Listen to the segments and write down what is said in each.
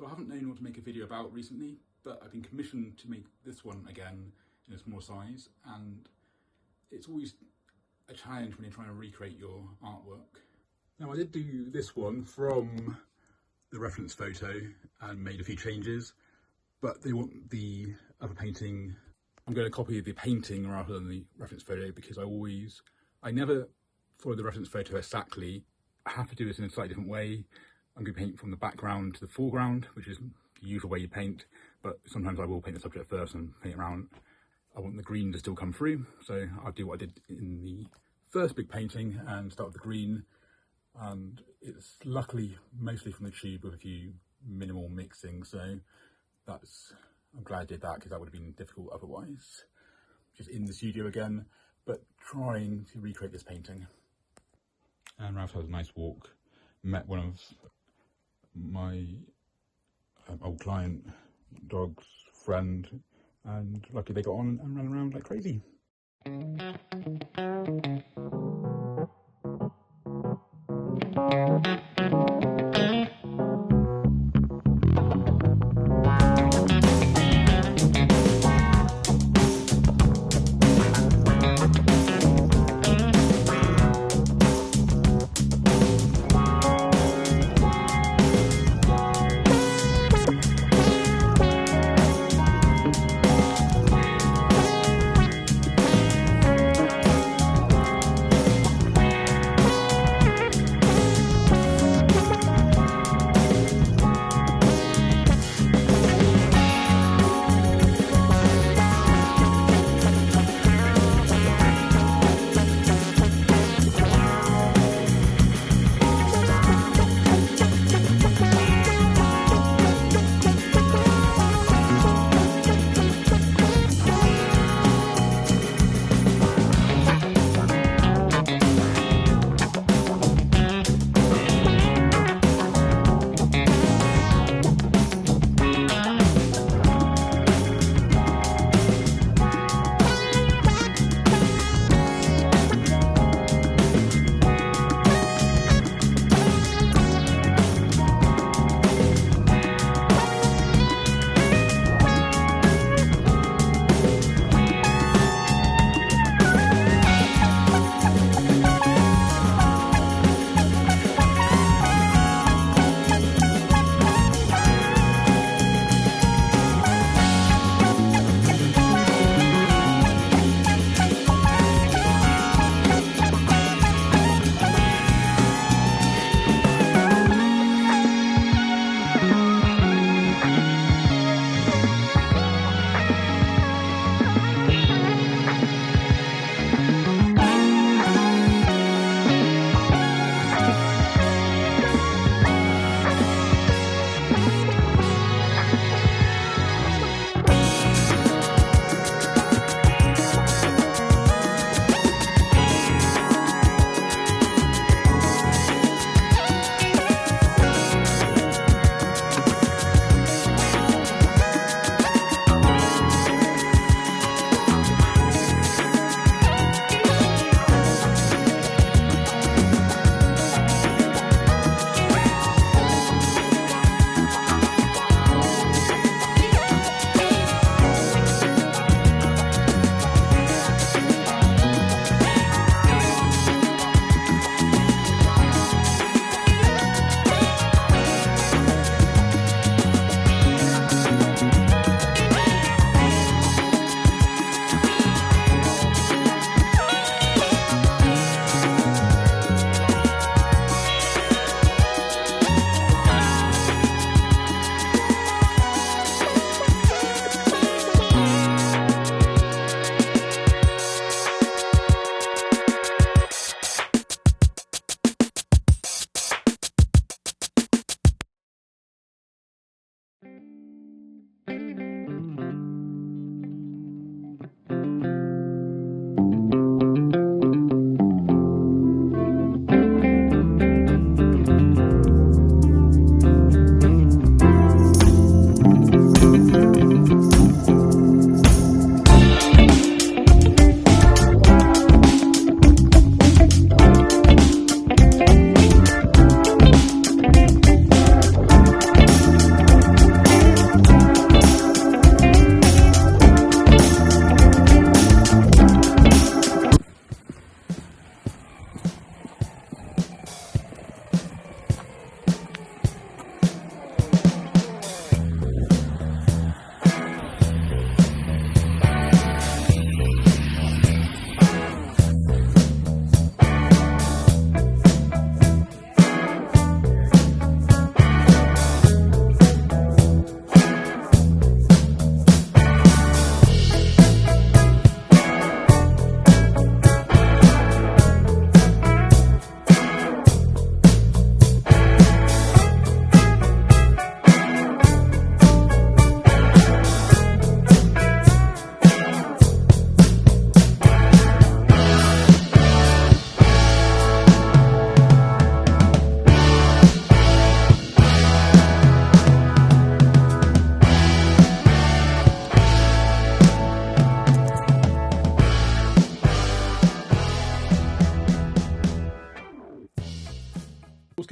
So I haven't known what to make a video about recently, but I've been commissioned to make this one again in a smaller size, and it's always a challenge when you're trying to recreate your artwork. Now I did do this one from the reference photo and made a few changes, but they want the other painting. I'm going to copy the painting rather than the reference photo because I never follow the reference photo exactly. I have to do this in a slightly different way. I'm going to paint from the background to the foreground, which is the usual way you paint, but sometimes I will paint the subject first and paint around. I want the green to still come through, so I'll do what I did in the first big painting and start with the green. And it's luckily mostly from the tube with a few minimal mixing, so I'm glad I did that because that would have been difficult otherwise. Just in the studio again, but trying to recreate this painting. And Ralph had a nice walk, met one of my old client, dog's friend, and luckily they got on and ran around like crazy.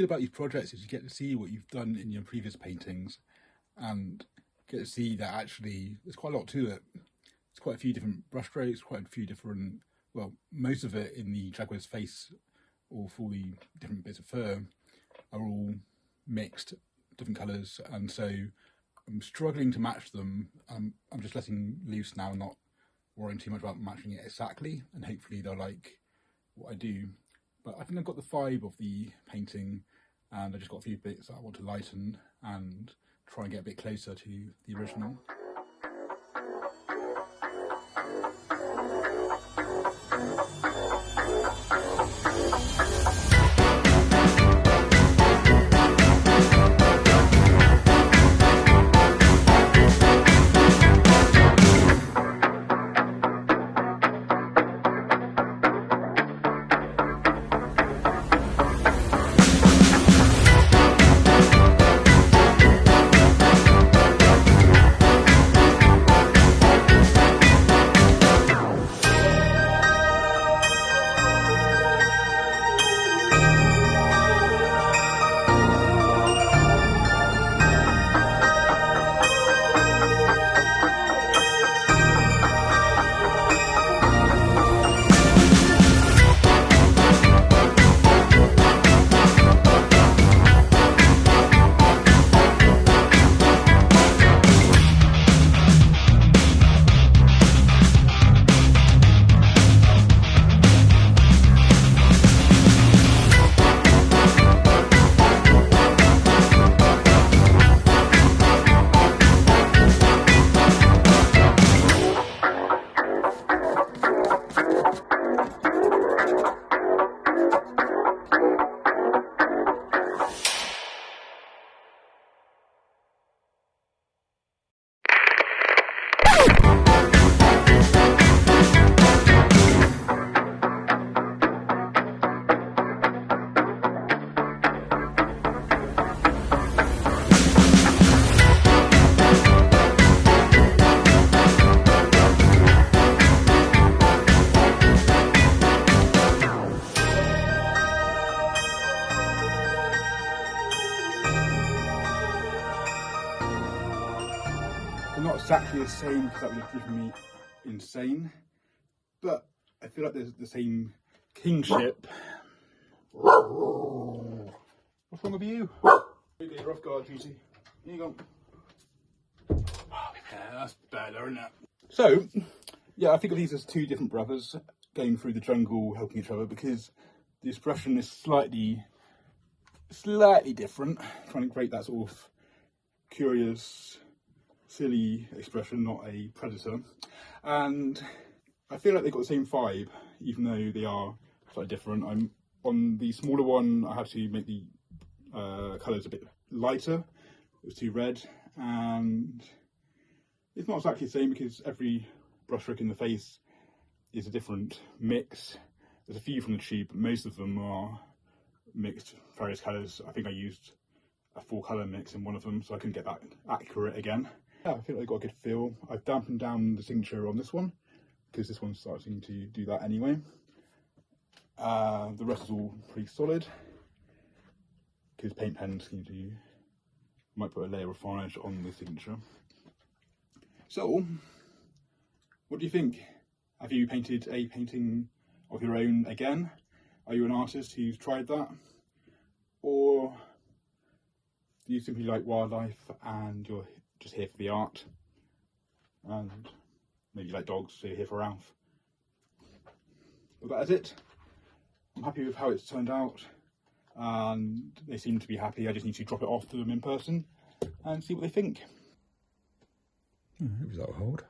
about these projects is you get to see what you've done in your previous paintings and get to see that actually there's quite a lot to it. There's quite a few different brush strokes, quite a few different, well, most of it in the jaguar's face or for the different bits of fur are all mixed, different colours, and so I'm struggling to match them. I'm just letting loose now, not worrying too much about matching it exactly, and hopefully they'll like what I do. But I think I've got the vibe of the painting, and I just got a few bits that I want to lighten and try and get a bit closer to the original. They're not exactly the same because that would have driven me insane, but I feel like there's the same kingship. What's wrong with you? Here you go, rough guard duty. Here you go. Yeah, that's better, isn't it? So, yeah, I think of these as two different brothers going through the jungle helping each other, because the expression is slightly different, trying to create that sort of curious, silly expression, not a predator. And I feel like they've got the same vibe, even though they are slightly different. On the smaller one, I had to make the colours a bit lighter. It was too red, and it's not exactly the same because every brushstroke in the face is a different mix. There's a few from the tube, but most of them are mixed various colours. I think I used a 4-colour mix in one of them, so I couldn't get that accurate again. Yeah, I feel like I got a good feel. I've dampened down the signature on this one because this one's starting to do that anyway. The rest is all pretty solid because paint pens can do, might put a layer of varnish on the signature. So, what do you think? Have you painted a painting of your own again? Are you an artist who's tried that? Or do you simply like wildlife and you're just here for the art? And maybe you like dogs, so you're here for Ralph. But that is it. I'm happy with how it's turned out, and they seem to be happy. I just need to drop it off to them in person and see what they think. Maybe that'll hold.